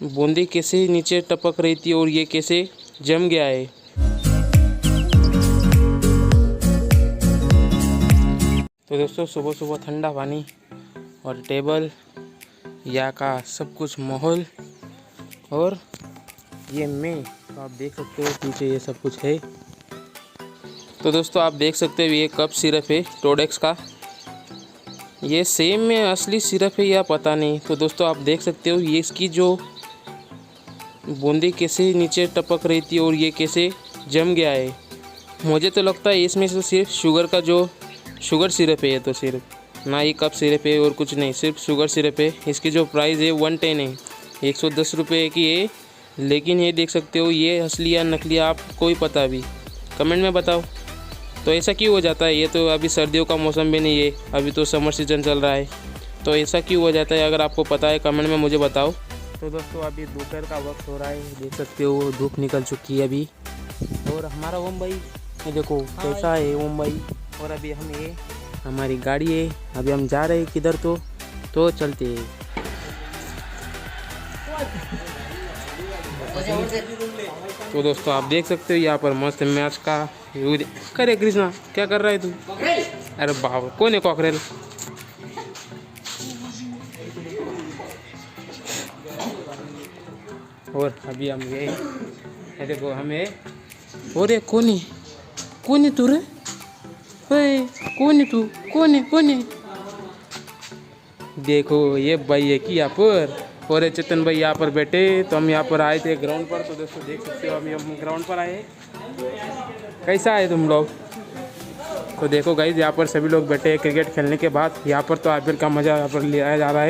बूंदी कैसे नीचे टपक रही थी और ये कैसे जम गया है। तो दोस्तों सुबह सुबह ठंडा पानी और टेबल, यहाँ का सब कुछ माहौल, और ये मैं, तो आप देख सकते हो पीछे ये सब कुछ है। तो दोस्तों आप देख सकते हो ये कप सिरप है टोडेक्स का। ये सेम में असली सिरप है या पता नहीं। तो दोस्तों आप देख सकते हो ये इसकी जो बूंदी कैसे नीचे टपक रही थी और ये कैसे जम गया है। मुझे तो लगता है इसमें से सिर्फ शुगर का जो शुगर सिरप है, ये तो सिर्फ ना, ये कप सिरप है और कुछ नहीं, सिर्फ शुगर सिरप है। इसकी जो प्राइस है 110 है, 110 रुपये की है। लेकिन ये देख सकते हो ये असली या नकली आपको ही पता, अभी कमेंट में बताओ। तो ऐसा क्यों हो जाता है? ये तो अभी सर्दियों का मौसम भी नहीं है, अभी तो समर सीजन चल रहा है। तो ऐसा क्यों हो जाता है? अगर आपको पता है कमेंट में मुझे बताओ। तो दोस्तों अभी दोपहर का वक्त हो रहा है, देख सकते हो धूप निकल चुकी है अभी। और हमारा ओम भाई ये देखो कैसा है ओम भाई। और अभी हम ये हमारी गाड़ी है, अभी हम जा रहे हैं किधर, तो चलते हैं। तो दोस्तों आप देख सकते हो यहाँ पर मस्त मैच का व्यू। करे कृष्णा क्या कर रहा है तू? अरे बाबा कौन है कॉकरेल? और अभी हम ये देखो हमें, और ये कौन है तू रे? कौन है तू? कौन है? देखो ये भाई है कि यहाँ पर, और ये चेतन भाई यहाँ पर बैठे। तो हम यहाँ पर आए थे ग्राउंड पर। तो दोस्तों देख सकते हो अभी हम ग्राउंड पर आए। कैसा आए तुम लोग? तो देखो गाइस यहाँ पर सभी लोग बैठे हैं क्रिकेट खेलने के बाद। यहाँ पर तो आईपीएल का मज़ा यहाँ पर लिया जा रहा है।